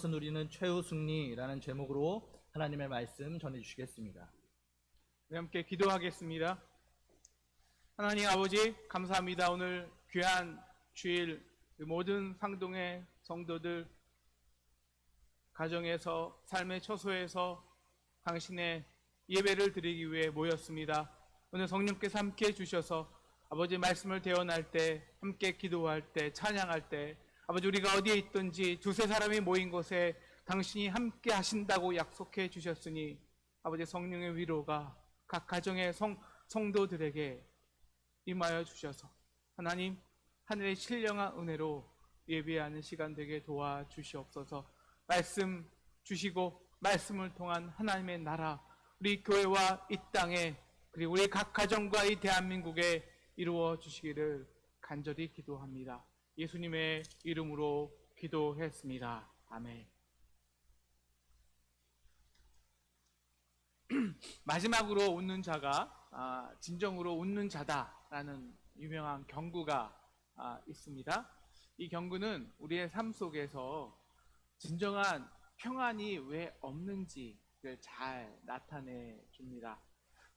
하나님께서 누리는 최후 승리라는 제목으로 하나님의 말씀 전해주시겠습니다. 우리 함께 기도하겠습니다. 하나님 아버지 감사합니다. 오늘 귀한 주일 모든 상동의 성도들 가정에서 삶의 처소에서 당신의 예배를 드리기 위해 모였습니다. 오늘 성령께서 함께 해주셔서 아버지 말씀을 대언할 때, 함께 기도할 때, 찬양할 때 아버지 우리가 어디에 있든지 두세 사람이 모인 곳에 당신이 함께 하신다고 약속해 주셨으니 아버지 성령의 위로가 각 가정의 성도들에게 임하여 주셔서 하나님 하늘의 신령한 은혜로 예배하는 시간 되게 도와주시옵소서. 말씀 주시고 말씀을 통한 하나님의 나라 우리 교회와 이 땅에 그리고 우리 각 가정과 이 대한민국에 이루어 주시기를 간절히 기도합니다. 예수님의 이름으로 기도했습니다. 아멘. 마지막으로 웃는 자가 진정으로 웃는 자다라는 유명한 경구가 있습니다. 이 경구는 우리의 삶 속에서 진정한 평안이 왜 없는지를 잘 나타내 줍니다.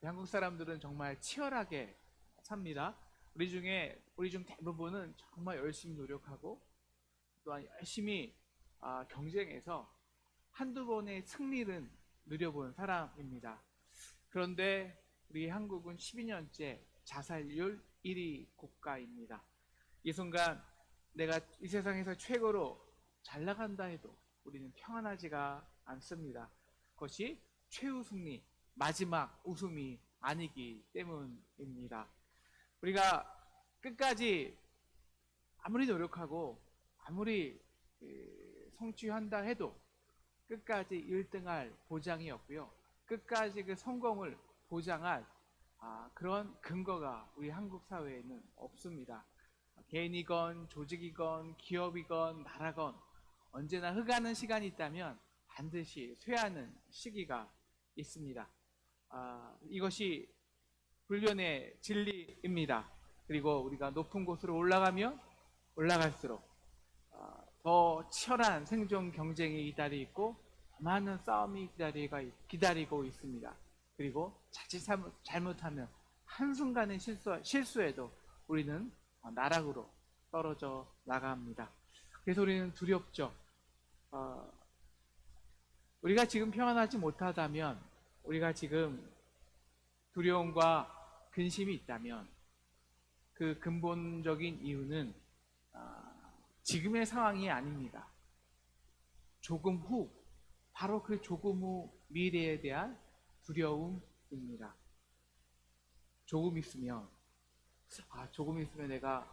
한국 사람들은 정말 치열하게 삽니다. 우리 중 대부분은 정말 열심히 노력하고 또한 열심히 경쟁해서 한두 번의 승리는 누려본 사람입니다. 그런데 우리 한국은 12년째 자살률 1위 국가입니다. 이 순간 내가 이 세상에서 최고로 잘 나간다 해도 우리는 평안하지가 않습니다. 그것이 최후 승리, 마지막 웃음이 아니기 때문입니다. 우리가 끝까지 아무리 노력하고 아무리 성취한다 해도 끝까지 1등할 보장이 없고요. 끝까지 그 성공을 보장할 그런 근거가 우리 한국 사회에는 없습니다. 개인이건 조직이건 기업이건 나라건 언제나 흐가는 시간이 있다면 반드시 쇠하는 시기가 있습니다. 이것이 불변의 진리입니다. 그리고 우리가 높은 곳으로 올라가면 올라갈수록 더 치열한 생존 경쟁이 기다리고 있고 많은 싸움이 기다리고 있습니다. 그리고 자칫 잘못하면 한순간의 실수에도 우리는 나락으로 떨어져 나갑니다. 그래서 우리는 두렵죠. 우리가 지금 평안하지 못하다면, 우리가 지금 두려움과 근심이 있다면 그 근본적인 이유는 지금의 상황이 아닙니다. 조금 후, 바로 그 조금 후 미래에 대한 두려움입니다. 조금 있으면 내가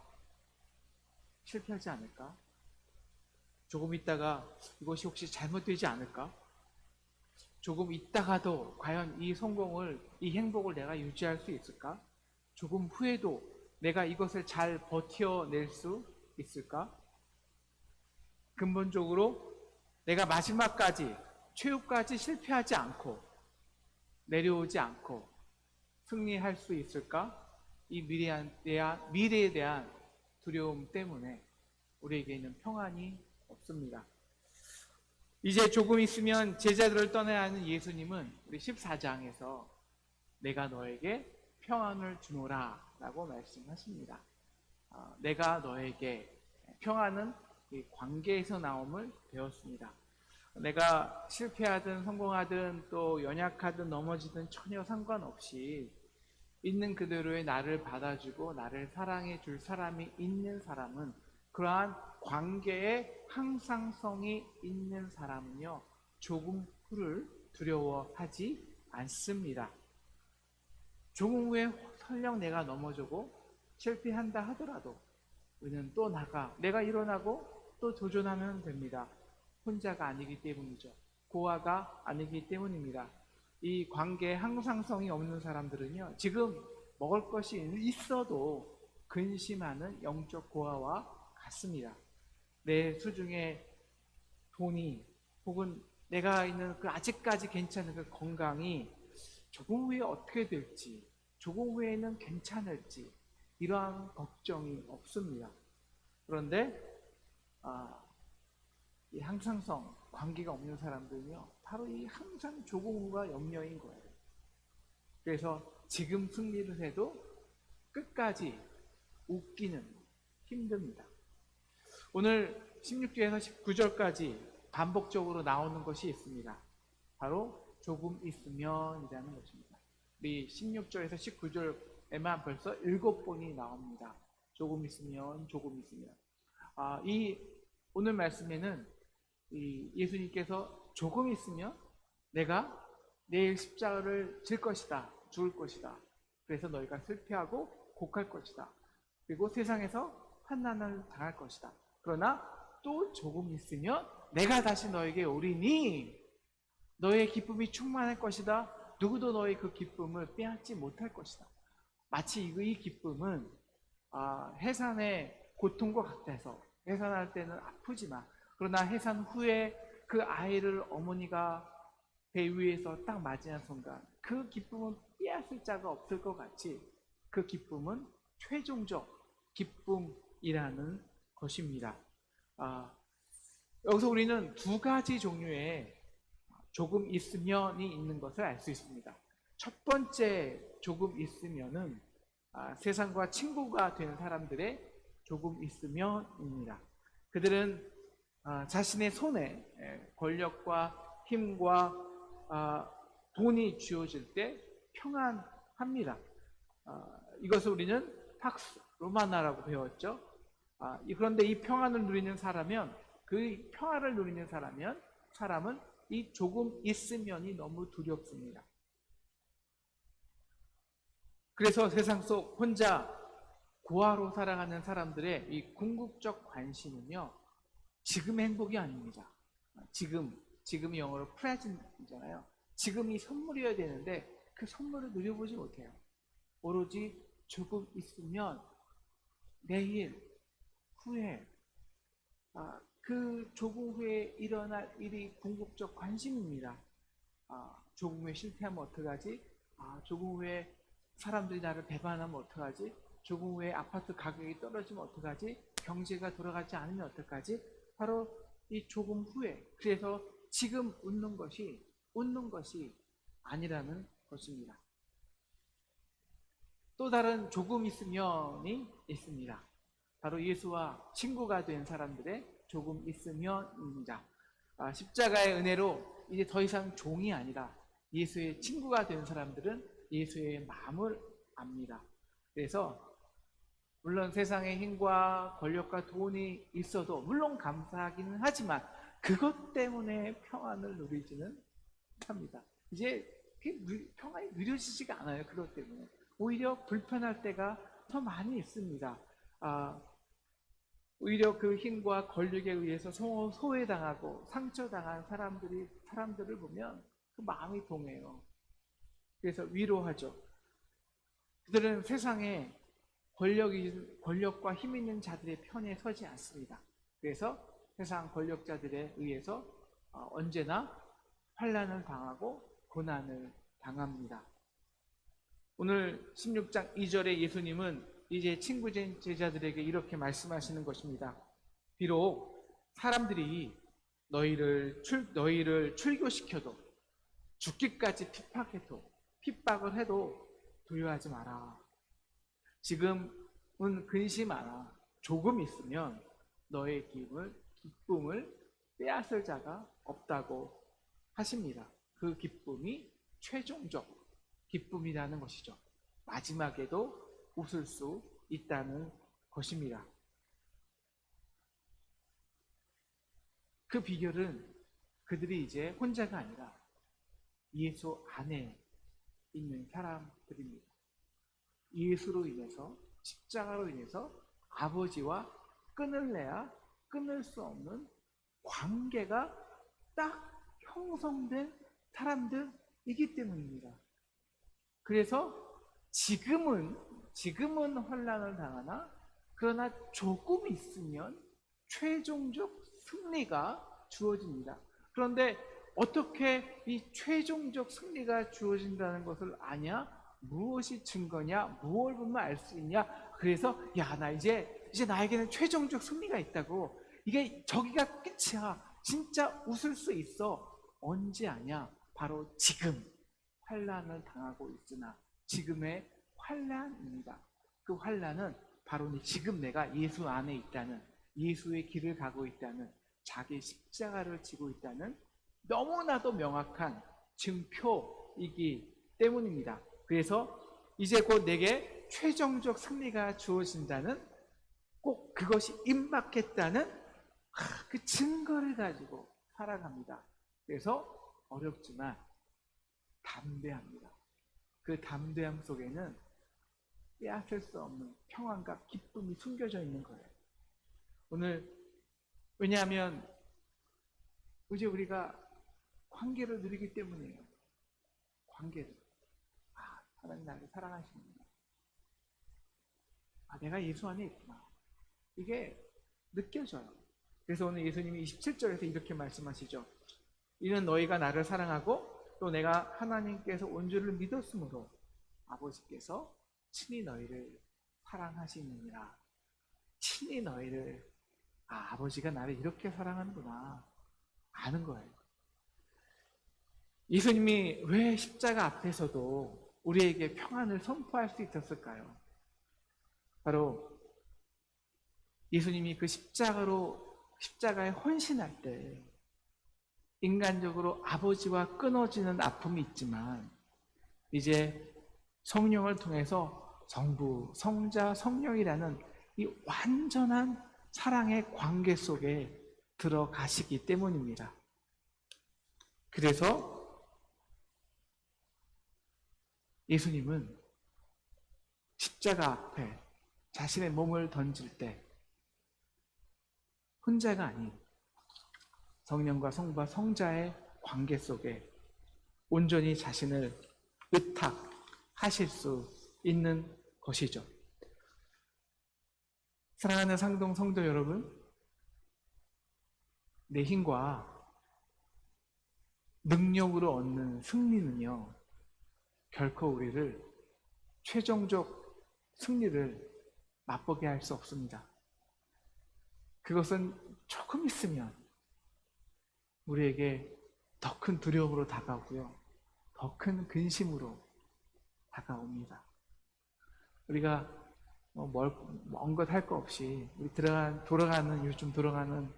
실패하지 않을까? 조금 있다가 이것이 혹시 잘못되지 않을까? 조금 있다가도 과연 이 성공을, 이 행복을 내가 유지할 수 있을까? 조금 후에도 내가 이것을 잘 버텨낼 수 있을까? 근본적으로 내가 마지막까지, 최후까지 실패하지 않고 내려오지 않고 승리할 수 있을까? 이 미래에 대한 두려움 때문에 우리에게는 평안이 없습니다. 이제 조금 있으면 제자들을 떠나야 하는 예수님은 우리 14장에서 내가 너에게 평안을 주노라 라고 말씀하십니다. 내가 너에게, 평안은 관계에서 나옴을 배웠습니다. 내가 실패하든 성공하든 또 연약하든 넘어지든 전혀 상관없이 있는 그대로의 나를 받아주고 나를 사랑해 줄 사람이 있는 사람은, 그러한 관계의 항상성이 있는 사람은요, 조금 후를 두려워하지 않습니다. 조금 후에 설령 내가 넘어지고 실패한다 하더라도 우리는 또 내가 일어나고 또 도전하면 됩니다. 혼자가 아니기 때문이죠. 고아가 아니기 때문입니다. 이 관계의 항상성이 없는 사람들은요, 지금 먹을 것이 있어도 근심하는 영적 고아와 같습니다. 내 수중에 돈이, 혹은 내가 있는 그 아직까지 괜찮은 그 건강이 조금 후에 어떻게 될지, 조금 후에는 괜찮을지 이러한 걱정이 없습니다. 그런데 이 항상성 관계가 없는 사람들은요, 바로 이 항상 조공과 염려인 거예요. 그래서 지금 승리를 해도 끝까지 웃기는 힘듭니다. 오늘 16절에서 19절까지 반복적으로 나오는 것이 있습니다. 바로 조금 있으면이라는 것입니다. 우리 16절에서 19절에만 벌써 7번이 나옵니다. 조금 있으면, 조금 있으면. 이 오늘 말씀에는 예수님께서 조금 있으면 내가 내일 십자가를 질 것이다, 죽을 것이다. 그래서 너희가 슬퍼하고 곡할 것이다. 그리고 세상에서 환난을 당할 것이다. 그러나 또 조금 있으면 내가 다시 너에게 오리니 너의 기쁨이 충만할 것이다. 누구도 너의 그 기쁨을 빼앗지 못할 것이다. 마치 이 기쁨은 해산의 고통과 같아서 해산할 때는 아프지만 그러나 해산 후에 그 아이를 어머니가 배 위에서 딱 맞이한 순간 그 기쁨은 빼앗을 자가 없을 것 같이 그 기쁨은 최종적 기쁨이라는 것입니다. 여기서 우리는 두 가지 종류의 조금 있으면이 있는 것을 알 수 있습니다. 첫 번째 조금 있으면은 세상과 친구가 된 사람들의 조금 있으면입니다. 그들은 자신의 손에 권력과 힘과 돈이 쥐어질 때 평안합니다. 이것을 우리는 팍스 로마나라고 배웠죠. 그런데 이 평안을 누리는 사람은 그 평안을 누리는 사람은 이 조금 있으면이 너무 두렵습니다. 그래서 세상 속 혼자 고아로 살아가는 사람들의 이 궁극적 관심은요, 지금의 행복이 아닙니다. 지금이 영어로 present이잖아요. 지금이 선물이어야 되는데 그 선물을 누려보지 못해요. 오로지 조금 있으면 내일 후에 그 조금 후에 일어날 일이 궁극적 관심입니다. 조금 후에 실패하면 어떡하지? 조금 후에 사람들이 나를 배반하면 어떡하지? 조금 후에 아파트 가격이 떨어지면 어떡하지? 경제가 돌아가지 않으면 어떡하지? 바로 이 조금 후에. 그래서 지금 웃는 것이 아니라는 것입니다. 또 다른 조금 있으면이 있습니다. 바로 예수와 친구가 된 사람들의 조금 있으면입니다. 십자가의 은혜로 이제 더 이상 종이 아니라 예수의 친구가 된 사람들은 예수의 마음을 압니다. 그래서 물론 세상의 힘과 권력과 돈이 있어도 물론 감사하기는 하지만 그것 때문에 평안을 누리지는 못합니다. 이제 평안이 누려지지가 않아요. 그것 때문에 오히려 불편할 때가 더 많이 있습니다. 오히려 그 힘과 권력에 의해서 소외당하고 상처당한 사람들을 보면 그 마음이 동해요. 그래서 위로하죠. 그들은 세상에 권력과 힘 있는 자들의 편에 서지 않습니다. 그래서 세상 권력자들에 의해서 언제나 환난을 당하고 고난을 당합니다. 오늘 16장 2절에 예수님은 이제 친구 제자들에게 이렇게 말씀하시는 것입니다. 비록 사람들이 너희를 출교시켜도 죽기까지 핍박을 해도 두려워하지 마라. 지금은 근심 마라. 조금 있으면 너의 기쁨을 빼앗을 자가 없다고 하십니다. 그 기쁨이 최종적 기쁨이라는 것이죠. 마지막에도 웃을 수 있다는 것입니다. 그 비결은 그들이 이제 혼자가 아니라 예수 안에 있는 사람들입니다. 예수로 인해서, 십자가로 인해서 아버지와 끊을래야 끊을 수 없는 관계가 딱 형성된 사람들이기 때문입니다. 그래서 지금은 환난을 당하나 그러나 조금 있으면 최종적 승리가 주어집니다. 그런데 어떻게 이 최종적 승리가 주어진다는 것을 아냐? 무엇이 증거냐? 무엇을 보면 알 수 있냐? 그래서 나 이제 나에게는 최종적 승리가 있다고. 이게 저기가 끝이야. 진짜 웃을 수 있어. 언제 아냐? 바로 지금 환난을 당하고 있으나 지금의 환난입니다. 그 환난은 바로 지금 내가 예수 안에 있다는, 예수의 길을 가고 있다는, 자기 십자가를 지고 있다는 너무나도 명확한 증표이기 때문입니다. 그래서 이제 곧 내게 최종적 승리가 주어진다는, 꼭 그것이 임박했다는 그 증거를 가지고 살아갑니다. 그래서 어렵지만 담대합니다. 그 담대함 속에는 빼앗을 수 없는 평안과 기쁨이 숨겨져 있는 거예요. 오늘 왜냐하면 이제 우리가 관계를 누리기 때문이에요. 관계를. 하나님 나를 사랑하시는구나. 내가 예수 안에 있구나. 이게 느껴져요. 그래서 오늘 예수님이 27절에서 이렇게 말씀하시죠. 이는 너희가 나를 사랑하고 또 내가 하나님께서 온 줄을 믿었으므로 아버지께서 친히 너희를 사랑하시느니라. 친히 너희를, 아버지가 나를 이렇게 사랑하는구나 아는 거예요. 예수님이 왜 십자가 앞에서도 우리에게 평안을 선포할 수 있었을까요? 바로 예수님이 그 십자가에 헌신할 때 인간적으로 아버지와 끊어지는 아픔이 있지만 이제 성령을 통해서 성부, 성자, 성령이라는 이 완전한 사랑의 관계 속에 들어가시기 때문입니다. 그래서 예수님은 십자가 앞에 자신의 몸을 던질 때 혼자가 아닌 성령과 성부와 성자의 관계 속에 온전히 자신을 의탁하실 수 있는 것이죠. 사랑하는 상동 성도 여러분, 내 힘과 능력으로 얻는 승리는요, 결코 우리를 최종적 승리를 맛보게 할 수 없습니다. 그것은 조금 있으면 우리에게 더 큰 두려움으로 다가오고요, 더 큰 근심으로 다가옵니다. 우리가 먼 것 할 거 없이 우리 요즘 돌아가는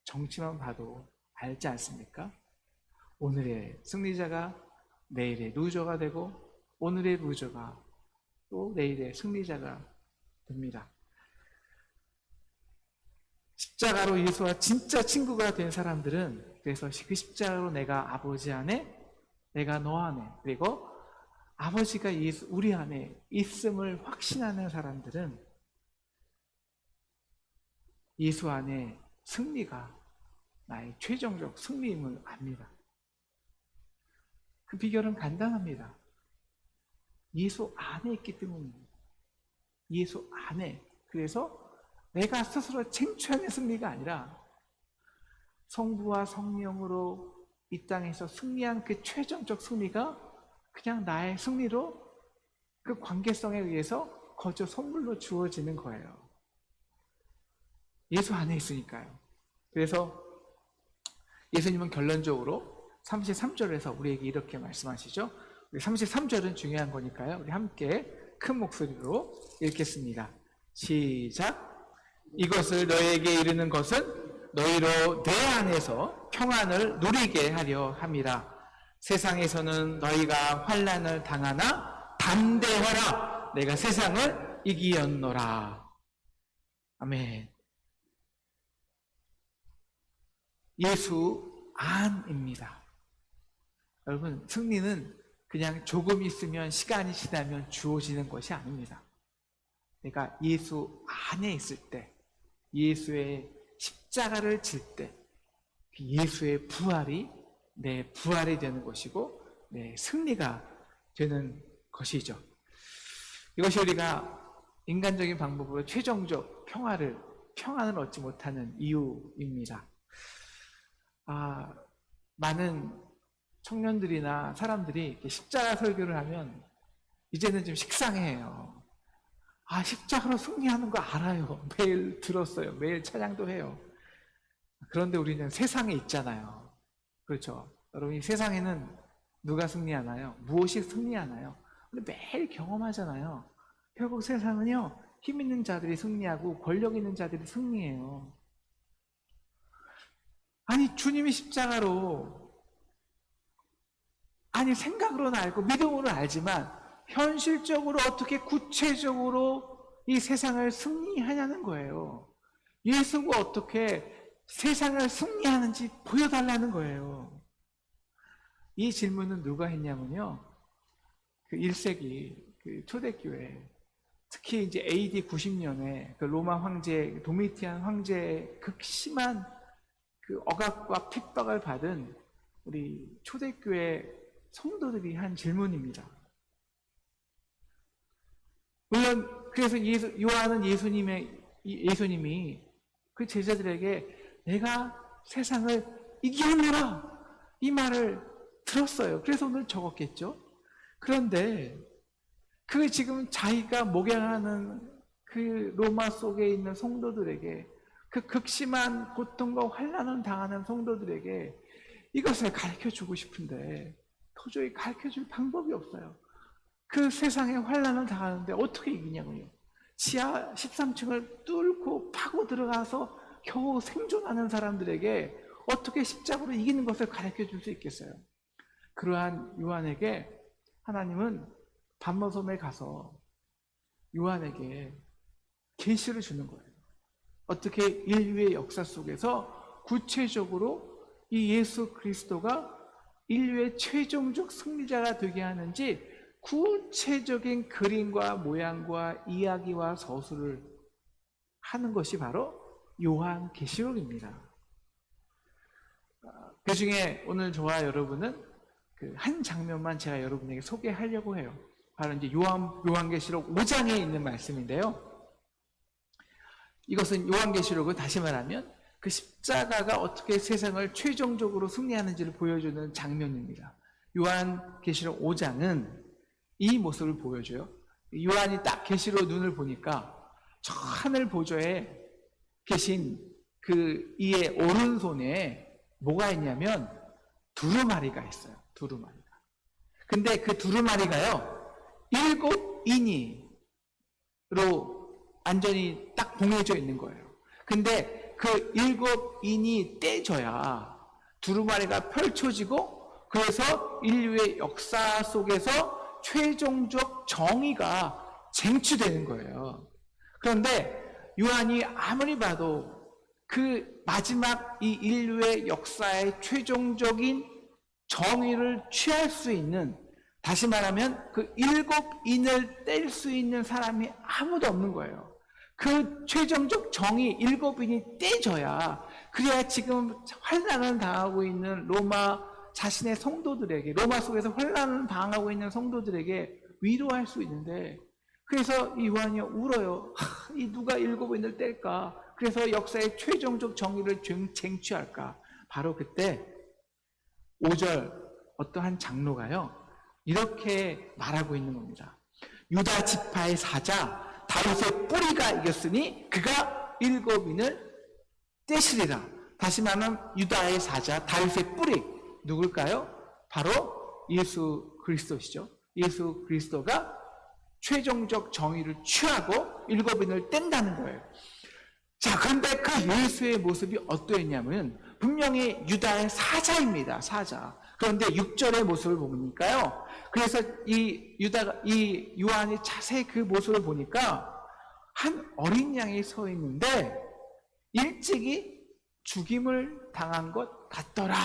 정치만 봐도 알지 않습니까? 오늘의 승리자가 내일의 루저가 되고 오늘의 루저가 또 내일의 승리자가 됩니다. 십자가로 예수와 진짜 친구가 된 사람들은, 그래서 그 십자가로 내가 아버지 안에, 내가 너 안에, 그리고 아버지가 우리 안에 있음을 확신하는 사람들은 예수 안에 승리가 나의 최종적 승리임을 압니다. 그 비결은 간단합니다. 예수 안에 있기 때문입니다. 예수 안에. 그래서 내가 스스로 쟁취하는 승리가 아니라 성부와 성령으로 이 땅에서 승리한 그 최종적 승리가 그냥 나의 승리로 그 관계성에 의해서 거저 선물로 주어지는 거예요. 예수 안에 있으니까요. 그래서 예수님은 결론적으로 33절에서 우리에게 이렇게 말씀하시죠. 우리 33절은 중요한 거니까요. 우리 함께 큰 목소리로 읽겠습니다. 시작. 이것을 너희에게 이르는 것은 너희로 내 안에서 평안을 누리게 하려 함이라. 세상에서는 너희가 환난을 당하나 담대하라. 내가 세상을 이기었노라. 아멘. 예수 안입니다. 여러분, 승리는 그냥 조금 있으면, 시간이 지나면 주어지는 것이 아닙니다. 그러니까 예수 안에 있을 때, 예수의 십자가를 질 때, 예수의 부활이 내 부활이 되는 것이고 내 승리가 되는 것이죠. 이것이 우리가 인간적인 방법으로 최종적 평안을 얻지 못하는 이유입니다. 많은 청년들이나 사람들이 십자가 설교를 하면 이제는 좀 식상해해요. 십자가로 승리하는 거 알아요. 매일 들었어요. 매일 찬양도 해요. 그런데 우리는 세상에 있잖아요. 그렇죠? 여러분, 이 세상에는 누가 승리하나요? 무엇이 승리하나요? 우리 매일 경험하잖아요. 결국 세상은요, 힘 있는 자들이 승리하고 권력 있는 자들이 승리해요. 아니, 주님이 십자가로, 아니, 생각으로는 알고 믿음으로는 알지만 현실적으로 어떻게 구체적으로 이 세상을 승리하냐는 거예요. 예수가 어떻게 세상을 승리하는지 보여달라는 거예요. 이 질문은 누가 했냐면요, 그 1세기 그 초대교회, 특히 이제 AD 90년에 그 로마 황제 도미티안 황제의 극심한 그 억압과 핍박을 받은 우리 초대교회 성도들이 한 질문입니다. 물론 그래서 요한은 예수님이 그 제자들에게 내가 세상을 이겨내라 이 말을 들었어요. 그래서 오늘 적었겠죠. 그런데 그 지금 자기가 목양하는 그 로마 속에 있는 성도들에게, 그 극심한 고통과 환난을 당하는 성도들에게 이것을 가르쳐주고 싶은데 도저히 가르쳐줄 방법이 없어요. 그 세상에 환난을 당하는데 어떻게 이기냐고요. 지하 13층을 뚫고 파고 들어가서 겨우 생존하는 사람들에게 어떻게 십자가로 이기는 것을 가르쳐줄 수 있겠어요. 그러한 요한에게 하나님은 반모섬에 가서 요한에게 계시를 주는 거예요. 어떻게 인류의 역사 속에서 구체적으로 이 예수 그리스도가 인류의 최종적 승리자가 되게 하는지 구체적인 그림과 모양과 이야기와 서술을 하는 것이 바로 요한계시록입니다. 그 중에 오늘 저와 여러분은 그 한 장면만 제가 여러분에게 소개하려고 해요. 바로 이제 요한계시록 5장에 있는 말씀인데요. 이것은 요한계시록은 다시 말하면 그 십자가가 어떻게 세상을 최종적으로 승리하는지를 보여주는 장면입니다. 요한계시록 5장은 이 모습을 보여줘요. 요한이 딱 계시로 눈을 보니까 저 하늘 보좌에 계신 그 이의 오른손에 뭐가 있냐면 두루마리가 있어요. 두루마리가. 근데 그 두루마리가요, 7인이로 완전히 딱 봉해져 있는 거예요. 근데 그 7인이 떼져야 두루마리가 펼쳐지고, 그래서 인류의 역사 속에서 최종적 정의가 쟁취되는 거예요. 그런데 요한이 아무리 봐도 그 마지막 이 인류의 역사의 최종적인 정의를 취할 수 있는, 다시 말하면 그 7인을 뗄 수 있는 사람이 아무도 없는 거예요. 그 최종적 정의 7인이 떼져야, 그래야 지금 환난을 당하고 있는 로마 자신의 성도들에게, 로마 속에서 환난을 당하고 있는 성도들에게 위로할 수 있는데, 그래서 이 요한이 울어요. 이 누가 7인을 뗄까? 그래서 역사의 최종적 정의를 쟁취할까? 바로 그때 5절 어떠한 장로가요, 이렇게 말하고 있는 겁니다. 유다 지파의 사자 다윗의 뿌리가 이겼으니 그가 7인을 떼시리라. 다시 말하면 유다의 사자 다윗의 뿌리, 누굴까요? 바로 예수 그리스도시죠. 예수 그리스도가 최종적 정의를 취하고 7인을 뗀다는 거예요. 자, 그런데 그 예수의 모습이 어떠했냐면 분명히 유다의 사자입니다. 사자. 그런데 6절의 모습을 보니까요, 그래서 이 요한이 자세히 그 모습을 보니까 한 어린 양이 서 있는데 일찍이 죽임을 당한 것 같더라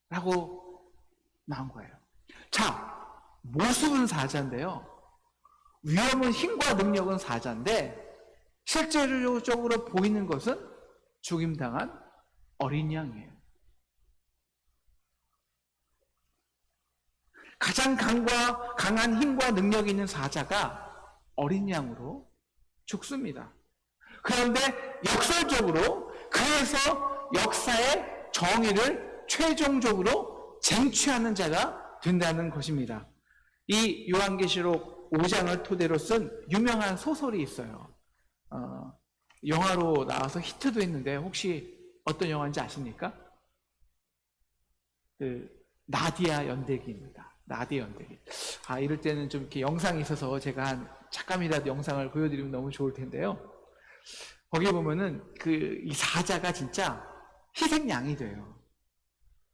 라고 나온 거예요. 자, 모습은 사자인데요, 위험은 힘과 능력은 사자인데 실제적으로 보이는 것은 죽임당한 어린 양이에요. 가장 강한 힘과 능력이 있는 사자가 어린 양으로 죽습니다. 그런데 역설적으로, 그래서 역사의 정의를 최종적으로 쟁취하는 자가 된다는 것입니다. 이 요한계시록 5장을 토대로 쓴 유명한 소설이 있어요. 영화로 나와서 히트도 했는데 혹시 어떤 영화인지 아십니까? 그 나디아 연대기입니다. 나디아 연대기. 이럴 때는 좀 이렇게 영상이 있어서 제가 한 잠깐이라도 영상을 보여드리면 너무 좋을 텐데요. 거기에 보면은 이 사자가 진짜 희생양이 돼요.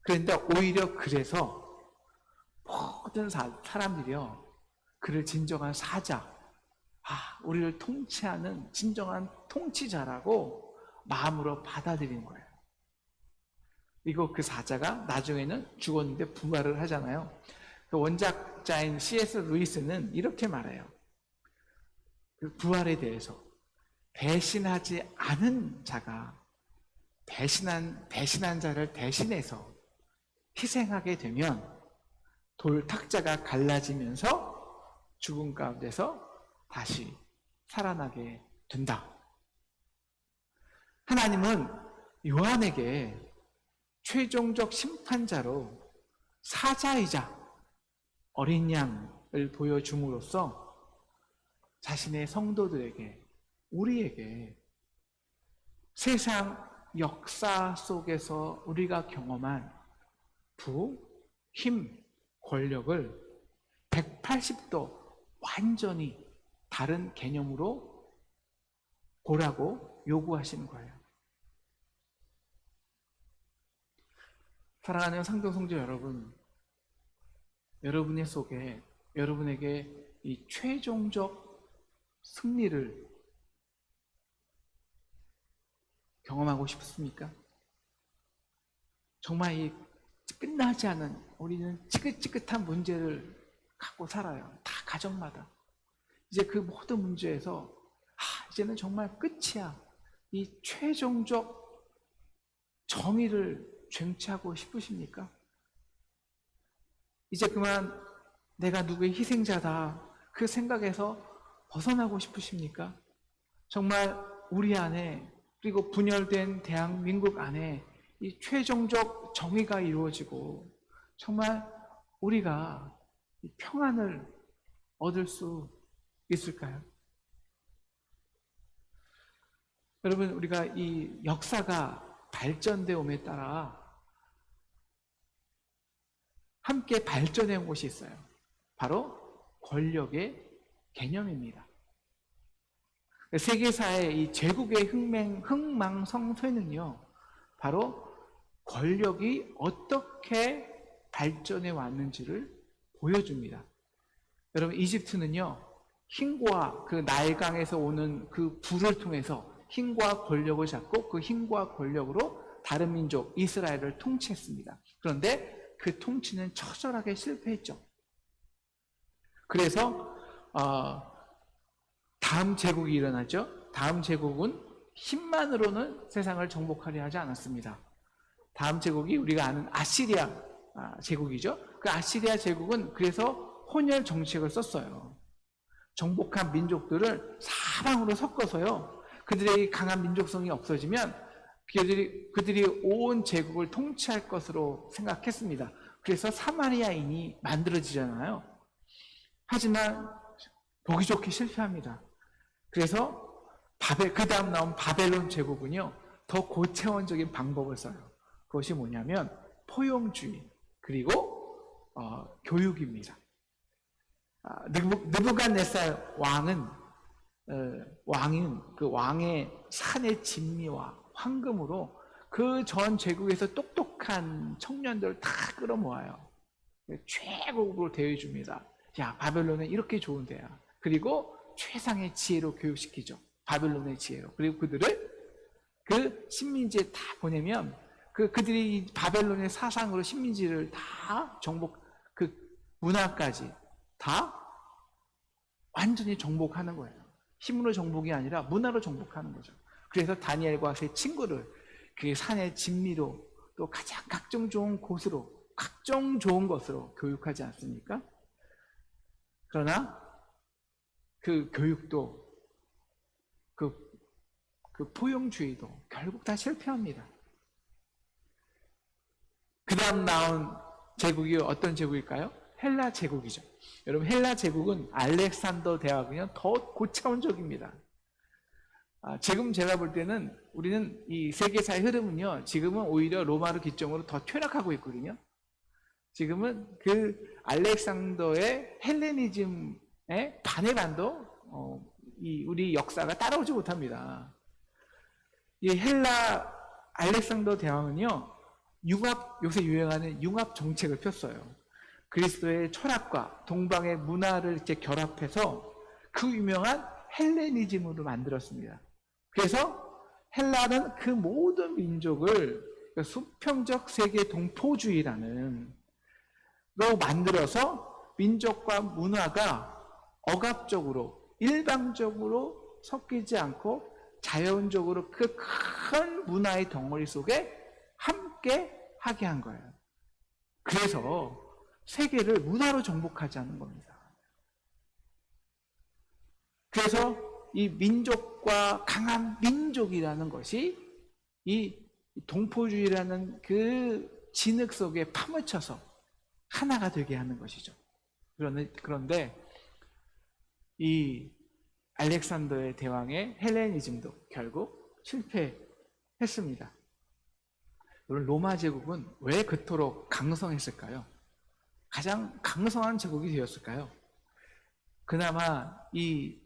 그런데 오히려 그래서 모든 사람들이요, 그를 진정한 사자, 우리를 통치하는 진정한 통치자라고 마음으로 받아들이는 거예요. 그리고 그 사자가 나중에는 죽었는데 부활을 하잖아요. 그 원작자인 C.S. 루이스는 이렇게 말해요. 그 부활에 대해서 배신하지 않은 자가 배신한 자를 대신해서 희생하게 되면 돌탁자가 갈라지면서 죽음 가운데서 다시 살아나게 된다. 하나님은 요한에게 최종적 심판자로 사자이자 어린 양을 보여줌으로써 자신의 성도들에게, 우리에게 세상 역사 속에서 우리가 경험한 부, 힘, 권력을 180도 완전히 다른 개념으로 보라고 요구하시는 거예요. 사랑하는 상도성도 여러분, 여러분의 속에, 여러분에게 이 최종적 승리를 경험하고 싶습니까? 정말 이 끝나지 않은, 우리는 찌긋찌긋한 문제를 갖고 살아요. 다 가정마다. 이제 그 모든 문제에서 이제는 정말 끝이야. 이 최종적 정의를 쟁취하고 싶으십니까? 이제 그만 내가 누구의 희생자다, 그 생각에서 벗어나고 싶으십니까? 정말 우리 안에, 그리고 분열된 대한민국 안에 이 최종적 정의가 이루어지고 정말 우리가 이 평안을 얻을 수 있을까요? 여러분, 우리가 이 역사가 발전되어 옴에 따라 함께 발전해 온 곳이 있어요. 바로 권력의 개념입니다. 세계사의 이 제국의 흥망성쇠는요, 바로 권력이 어떻게 발전해 왔는지를 보여줍니다. 여러분, 이집트는요, 힘과 그 나일강에서 오는 그 불을 통해서 힘과 권력을 잡고 그 힘과 권력으로 다른 민족 이스라엘을 통치했습니다. 그런데 그 통치는 처절하게 실패했죠. 그래서 다음 제국이 일어나죠. 다음 제국은 힘만으로는 세상을 정복하려 하지 않았습니다. 다음 제국이 우리가 아는 아시리아 제국이죠. 그 아시리아 제국은 그래서 혼혈 정책을 썼어요. 정복한 민족들을 사방으로 섞어서요, 그들의 강한 민족성이 없어지면 그들이 온 제국을 통치할 것으로 생각했습니다. 그래서 사마리아인이 만들어지잖아요. 하지만 보기 좋게 실패합니다. 그래서 그 다음 나온 바벨론 제국은요, 더 고차원적인 방법을 써요. 그것이 뭐냐면 포용주의, 그리고 교육입니다. 느부갓네살 왕은 그 왕의 산의 진미와 황금으로 그 전 제국에서 똑똑한 청년들을 다 끌어모아요. 최고급으로 대해줍니다. 야, 바벨론은 이렇게 좋은 데야. 그리고 최상의 지혜로 교육시키죠. 바벨론의 지혜로. 그리고 그들을 그 식민지에 다 보내면 그들이 바벨론의 사상으로 식민지를 다 그 문화까지 다 완전히 정복하는 거예요. 힘으로 정복이 아니라 문화로 정복하는 거죠. 그래서 다니엘과 세 친구를 그 산의 진미로 또 가장 각종 좋은 곳으로, 각종 좋은 것으로 교육하지 않습니까? 그러나 그 교육도 그 포용주의도 결국 다 실패합니다. 그 다음 나온 제국이 어떤 제국일까요? 헬라 제국이죠. 여러분, 헬라 제국은 알렉산더 대왕이요 더 고차원적입니다. 지금 제가 볼 때는 우리는 이 세계사의 흐름은요, 지금은 오히려 로마를 기점으로 더 퇴락하고 있거든요. 지금은 그 알렉산더의 헬레니즘의 반의 반도 우리 역사가 따라오지 못합니다. 이 헬라 알렉산더 대왕은요, 요새 유행하는 융합 정책을 폈어요. 그리스도의 철학과 동방의 문화를 이렇게 결합해서 그 유명한 헬레니즘으로 만들었습니다. 그래서 헬라는 그 모든 민족을 수평적 세계 동포주의라는 로 만들어서 민족과 문화가 억압적으로 일방적으로 섞이지 않고 자연적으로 그 큰 문화의 덩어리 속에 함께 하게 한 거예요. 그래서 세계를 문화로 정복하자는 겁니다. 그래서 이 민족과 강한 민족이라는 것이 이 동포주의라는 그 진흙 속에 파묻혀서 하나가 되게 하는 것이죠. 그런데 이 알렉산더의 대왕의 헬레니즘도 결국 실패했습니다. 로마 제국은 왜 그토록 강성했을까요? 가장 강성한 제국이 되었을까요? 그나마 이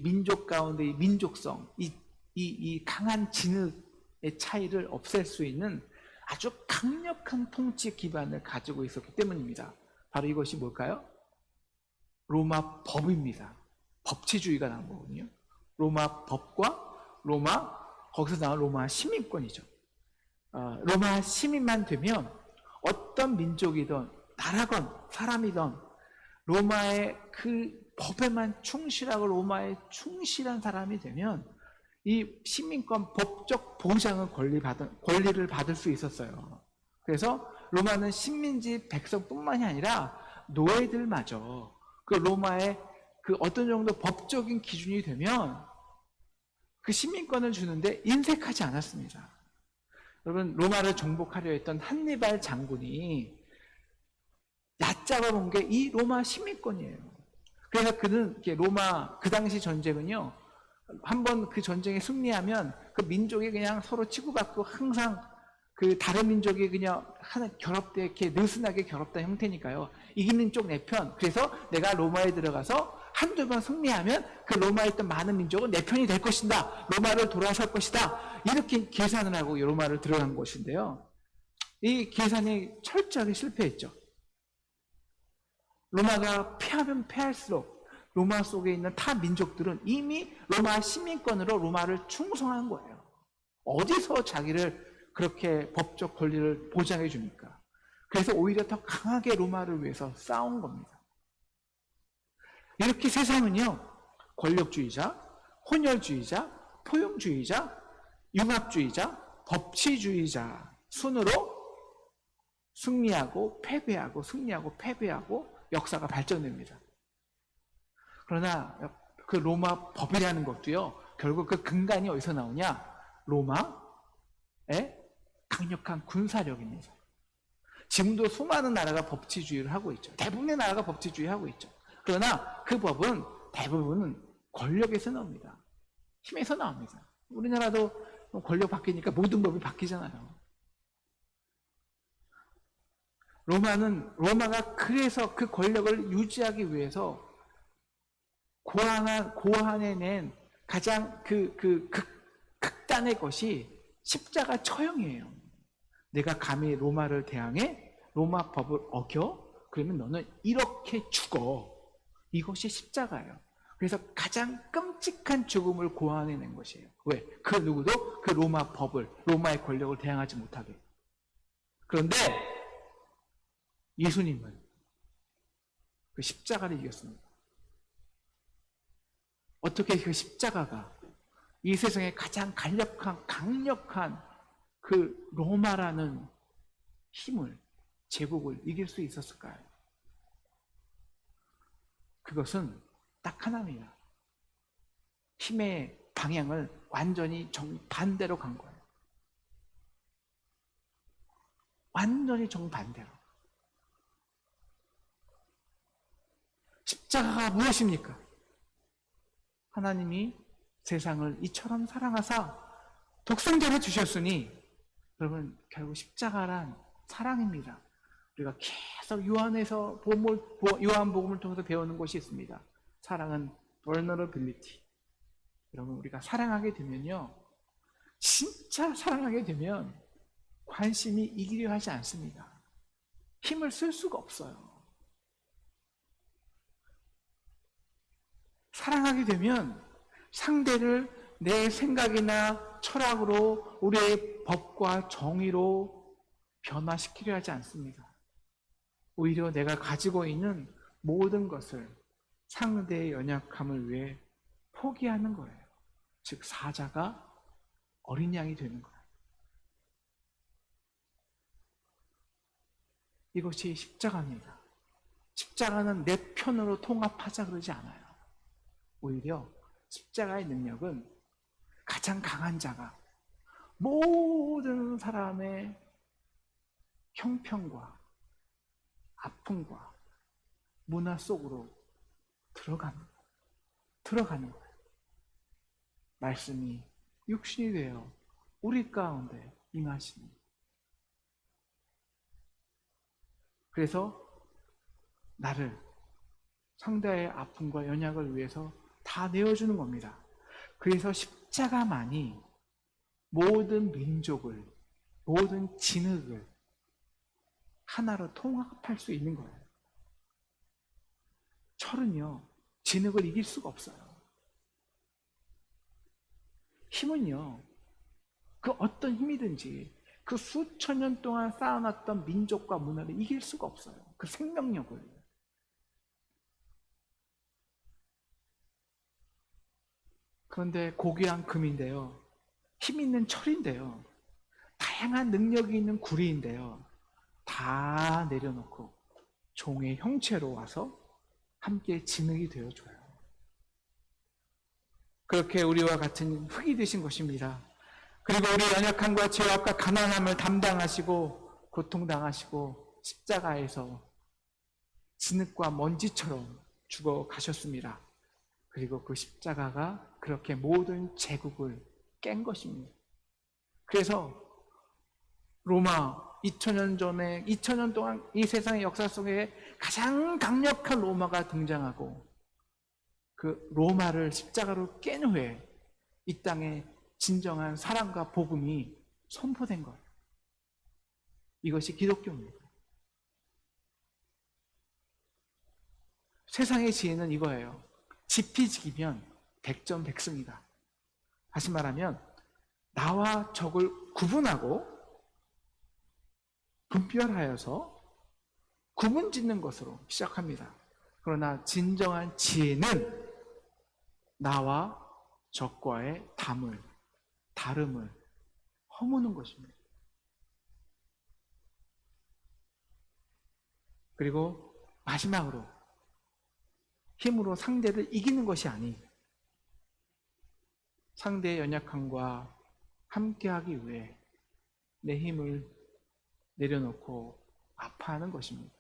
민족 가운데 이 민족성, 이 강한 진흙의 차이를 없앨 수 있는 아주 강력한 통치 기반을 가지고 있었기 때문입니다. 바로 이것이 뭘까요? 로마 법입니다. 법치주의가 나온 거거든요. 로마 법과 거기서 나온 로마 시민권이죠. 로마 시민만 되면 어떤 민족이든 나라건 사람이든 로마의 그 법에만 충실하고 로마에 충실한 사람이 되면 이 시민권 법적 보장의 권리를 받을 수 있었어요. 그래서 로마는 식민지 백성뿐만이 아니라 노예들마저 그 로마의 그 어떤 정도 법적인 기준이 되면 그 시민권을 주는데 인색하지 않았습니다. 여러분, 로마를 정복하려 했던 한니발 장군이 얕잡아 본 게 이 로마 시민권이에요. 그래서 그는 로마 그 당시 전쟁은요, 한번 그 전쟁에 승리하면 그 민족이 그냥 서로 치고받고 항상 그 다른 민족이 그냥 하나 결합돼 이렇게 느슨하게 결합된 형태니까요. 이기는 쪽 내 편. 그래서 내가 로마에 들어가서 한두 번 승리하면 그 로마에 있던 많은 민족은 내 편이 될 것이다. 로마를 돌아설 것이다. 이렇게 계산을 하고 로마를 들어간 것인데요. 이 계산이 철저하게 실패했죠. 로마가 패하면 패할수록 로마 속에 있는 타 민족들은 이미 로마 시민권으로 로마를 충성한 거예요. 어디서 자기를 그렇게 법적 권리를 보장해 줍니까? 그래서 오히려 더 강하게 로마를 위해서 싸운 겁니다. 이렇게 세상은요, 권력주의자, 혼혈주의자, 포용주의자, 융합주의자, 법치주의자 순으로 승리하고 패배하고 승리하고 패배하고 역사가 발전됩니다. 그러나 그 로마 법이라는 것도요, 결국 그 근간이 어디서 나오냐? 로마의 강력한 군사력입니다. 지금도 수많은 나라가 법치주의를 하고 있죠. 대부분의 나라가 법치주의 하고 있죠. 그러나 그 법은 대부분은 권력에서 나옵니다. 힘에서 나옵니다. 우리나라도 권력 바뀌니까 모든 법이 바뀌잖아요. 로마가 그래서 그 권력을 유지하기 위해서 고안해낸 가장 극단의 것이 십자가 처형이에요. 내가 감히 로마를 대항해 로마 법을 어겨? 그러면 너는 이렇게 죽어. 이것이 십자가예요. 그래서 가장 끔찍한 죽음을 고안해낸 것이에요. 왜? 그 누구도 그 로마 법을, 로마의 권력을 대항하지 못하게. 그런데 예수님은 그 십자가를 이겼습니다. 어떻게 그 십자가가 이 세상에 가장 강력한 그 로마라는 힘을, 제국을 이길 수 있었을까요? 그것은 딱 하나입니다. 힘의 방향을 완전히 정반대로 간 거예요. 완전히 정반대로. 십자가가 무엇입니까? 하나님이 세상을 이처럼 사랑하사 독생자를 주셨으니, 여러분 결국 십자가란 사랑입니다. 우리가 계속 요한복음을 통해서 배우는 것이 있습니다. 사랑은 vulnerability. 여러분 우리가 사랑하게 되면요, 진짜 사랑하게 되면 관심이 이기려 하지 않습니다. 힘을 쓸 수가 없어요. 사랑하게 되면 상대를 내 생각이나 철학으로, 우리의 법과 정의로 변화시키려 하지 않습니다. 오히려 내가 가지고 있는 모든 것을 상대의 연약함을 위해 포기하는 거예요. 즉 사자가 어린 양이 되는 거예요. 이것이 십자가입니다. 십자가는 내 편으로 통합하자 그러지 않아요. 오히려 십자가의 능력은 가장 강한 자가 모든 사람의 형편과 아픔과 문화 속으로 들어가는 거예요. 말씀이 육신이 되어 우리 가운데 임하시니. 그래서 나를 상대의 아픔과 연약을 위해서 다 내어주는 겁니다. 그래서 십자가만이 모든 민족을, 모든 진흙을 하나로 통합할 수 있는 거예요. 철은요, 진흙을 이길 수가 없어요. 힘은요, 그 어떤 힘이든지 그 수천 년 동안 쌓아놨던 민족과 문화를 이길 수가 없어요. 그 생명력을. 그런데 고귀한 금인데요, 힘 있는 철인데요, 다양한 능력이 있는 구리인데요, 다 내려놓고 종의 형체로 와서 함께 진흙이 되어줘요. 그렇게 우리와 같은 흙이 되신 것입니다. 그리고 우리 연약함과 죄악과 가난함을 담당하시고 고통당하시고 십자가에서 진흙과 먼지처럼 죽어 가셨습니다. 그리고 그 십자가가 그렇게 모든 제국을 깬 것입니다. 그래서 로마 2000년 전에, 2000년 동안 이 세상의 역사 속에 가장 강력한 로마가 등장하고, 그 로마를 십자가로 깬 후에 이 땅에 진정한 사랑과 복음이 선포된 거예요. 이것이 기독교입니다. 세상의 지혜는 이거예요. 지피지기면 백전백승이다. 다시 말하면 나와 적을 구분하고 분별하여서 구분 짓는 것으로 시작합니다. 그러나 진정한 지혜는 나와 적과의 다름을 허무는 것입니다. 그리고 마지막으로 힘으로 상대를 이기는 것이 아닌 상대의 연약함과 함께하기 위해 내 힘을 내려놓고 아파하는 것입니다.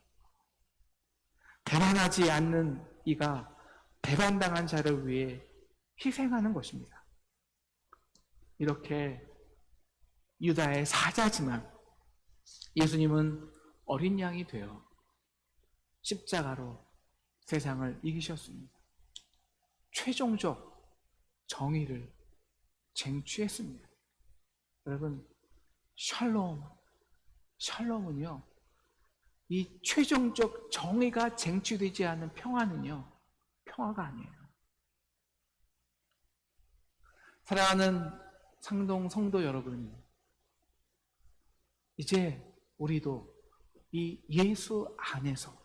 배반하지 않는 이가 배반당한 자를 위해 희생하는 것입니다. 이렇게 유다의 사자지만 예수님은 어린 양이 되어 십자가로 세상을 이기셨습니다. 최종적 정의를 쟁취했습니다. 여러분, 샬롬은요, 이 최종적 정의가 쟁취되지 않은 평화는요, 평화가 아니에요. 사랑하는 상동 성도 여러분, 이제 우리도 이 예수 안에서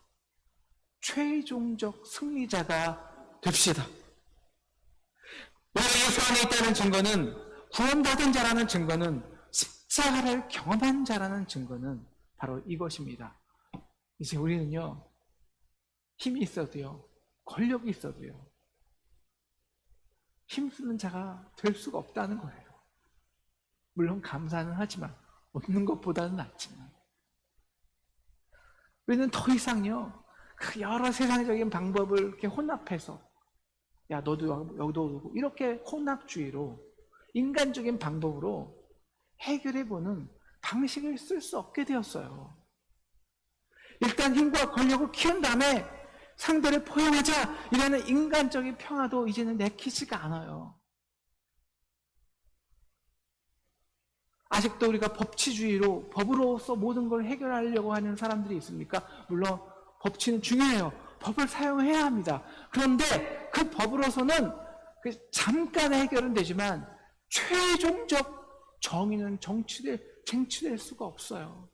최종적 승리자가 됩시다. 우리가 예수 안에 있다는 증거는, 구원받은 자라는 증거는, 십자가를 경험한 자라는 증거는 바로 이것입니다. 이제 우리는요, 힘이 있어도요, 권력이 있어도요, 힘쓰는 자가 될 수가 없다는 거예요. 물론 감사는 하지만, 없는 것보다는 낫지만, 우리는 더 이상요, 그 여러 세상적인 방법을 이렇게 혼합해서 야 너도 여기도 오고 이렇게 혼합주의로 인간적인 방법으로 해결해보는 방식을 쓸 수 없게 되었어요. 일단 힘과 권력을 키운 다음에 상대를 포용하자 이라는 인간적인 평화도 이제는 내키지가 않아요. 아직도 우리가 법치주의로 법으로서 모든 걸 해결하려고 하는 사람들이 있습니까? 물론 법치는 중요해요. 법을 사용해야 합니다. 그런데 그 법으로서는 잠깐의 해결은 되지만 최종적 정의는 쟁취될 수가 없어요.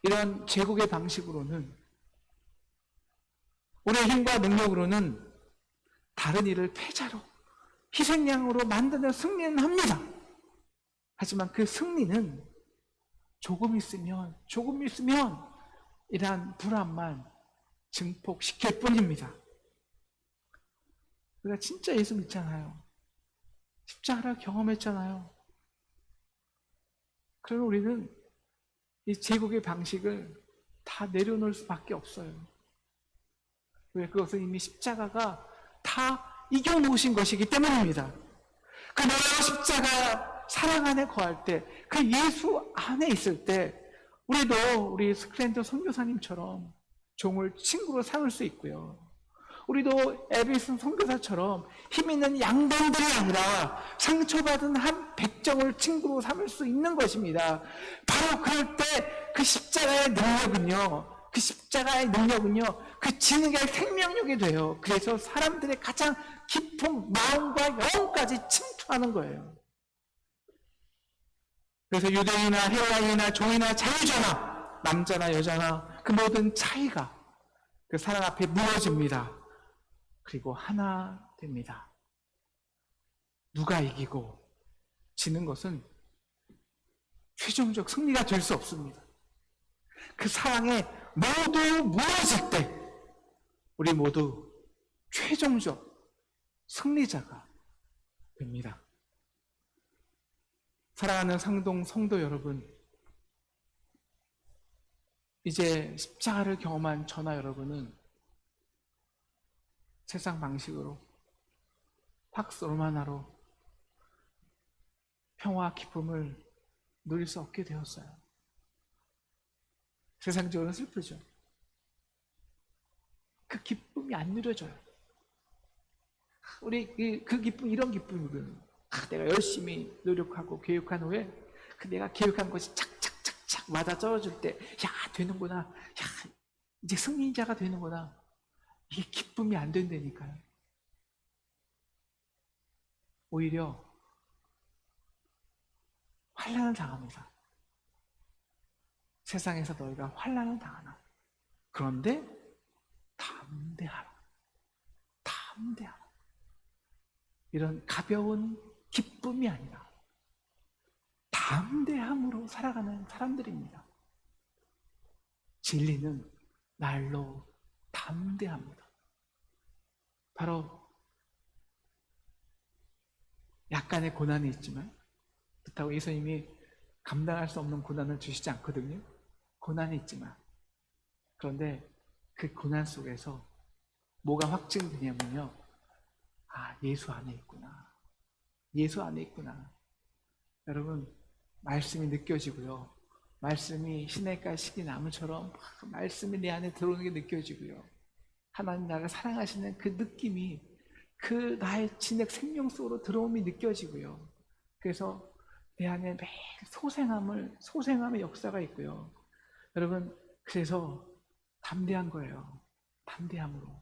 이런 제국의 방식으로는 우리의 힘과 능력으로는 다른 이를 패자로 희생양으로 만드는 승리는 합니다. 하지만 그 승리는 조금 있으면 이러한 불안만 증폭시킬 뿐입니다. 우리가 진짜 예수 믿잖아요. 십자가를 경험했잖아요. 그러면 우리는 이 제국의 방식을 다 내려놓을 수밖에 없어요. 왜? 그것은 이미 십자가가 다 이겨놓으신 것이기 때문입니다. 그 너와 십자가 사랑 안에 거할 때, 그 예수 안에 있을 때 우리도 우리 스클랜더 선교사님처럼 종을 친구로 삼을 수 있고요. 우리도 에비슨 선교사처럼 힘 있는 양반들이 아니라 상처받은 한 백정을 친구로 삼을 수 있는 것입니다. 바로 그럴 때 그 십자가의 능력은요, 그 진흙의 생명력이 돼요. 그래서 사람들의 가장 깊은 마음과 영혼까지 침투하는 거예요. 그래서 유대인이나 헬라인이나 종이나 자유자나 남자나 여자나 그 모든 차이가 그 사랑 앞에 무너집니다. 그리고 하나 됩니다. 누가 이기고 지는 것은 최종적 승리가 될 수 없습니다. 그 사랑에 모두 무너질 때 우리 모두 최종적 승리자가 됩니다. 사랑하는 상동 성도 여러분, 이제 십자가를 경험한 저나 여러분은 세상 방식으로 팍스 로마나로 평화 기쁨을 누릴 수 없게 되었어요. 세상적으로는 슬프죠. 그 기쁨이 안 누려져요. 우리 그 기쁨, 이런 기쁨이거든요. 내가 열심히 노력하고 교육한 후에 내가 교육한 것이 착착착착 맞아 떨어질 때, 야 되는구나, 야 이제 승리자가 되는구나. 이게 기쁨이 안 된다니까요. 오히려 환난을 당합니다. 세상에서 너희가 환난을 당하나. 그런데 담대하라. 이런 가벼운 기쁨이 아니라 담대함으로 살아가는 사람들입니다. 진리는 날로 담대합니다. 바로 약간의 고난이 있지만 그렇다고 예수님이 감당할 수 없는 고난을 주시지 않거든요. 고난이 있지만, 그런데 그 고난 속에서 뭐가 확증되냐면요, 예수 안에 있구나. 예수 안에 있구나. 여러분, 말씀이 느껴지고요. 말씀이 시냇가의 시기 나무처럼 말씀이 내 안에 들어오는 게 느껴지고요. 하나님 나를 사랑하시는 그 느낌이 그 나의 진액 생명 속으로 들어옴이 느껴지고요. 그래서 내 안에 매일 소생함의 역사가 있고요. 여러분, 그래서 담대한 거예요. 담대함으로.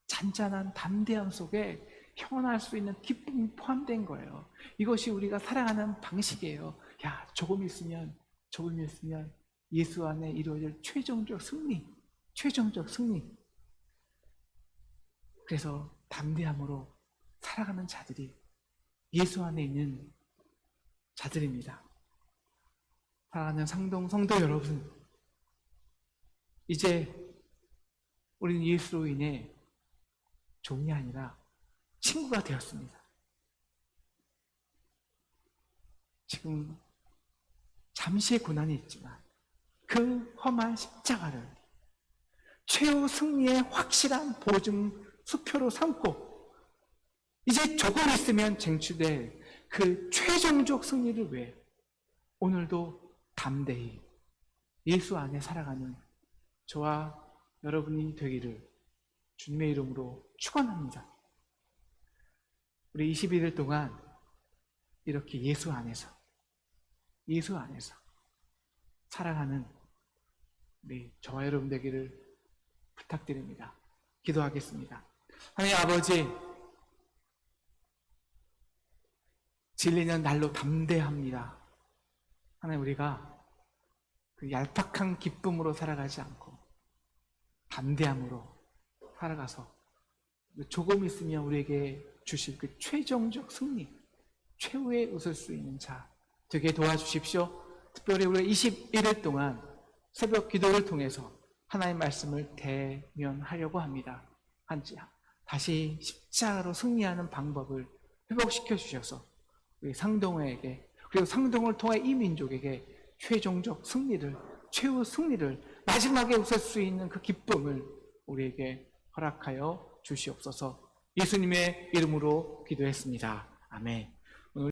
잔잔한 담대함 속에 형언할 수 있는 기쁨이 포함된 거예요. 이것이 우리가 살아가는 방식이에요. 조금 있으면 예수 안에 이루어질 최종적 승리. 그래서 담대함으로 살아가는 자들이 예수 안에 있는 자들입니다. 사랑하는 상동 성도 여러분, 이제 우리는 예수로 인해 종이 아니라 친구가 되었습니다. 지금 잠시의 고난이 있지만 그 험한 십자가를 최후 승리의 확실한 보증 수표로 삼고 이제 조금 있으면 쟁취될 그 최종적 승리를 위해 오늘도 담대히 예수 안에 살아가는 저와 여러분이 되기를 주님의 이름으로 축원합니다. 우리 21일 동안 이렇게 예수 안에서 살아가는 우리 저와 여러분 되기를 부탁드립니다. 기도하겠습니다. 하나님 아버지, 진리는 날로 담대합니다. 하나님, 우리가 그 얄팍한 기쁨으로 살아가지 않고 담대함으로 살아가서 조금 있으면 우리에게 주실 그 최종적 승리, 최후에 웃을 수 있는 자 되게 도와주십시오. 특별히 우리가 21일 동안 새벽 기도를 통해서 하나님의 말씀을 대면하려고 합니다. 다시 십자가로 승리하는 방법을 회복시켜 주셔서 우리 상동호에게, 그리고 상동을 통해 이 민족에게 최종적 승리를, 최후 승리를, 마지막에 웃을 수 있는 그 기쁨을 우리에게 허락하여 주시옵소서. 예수님의 이름으로 기도했습니다. 아멘.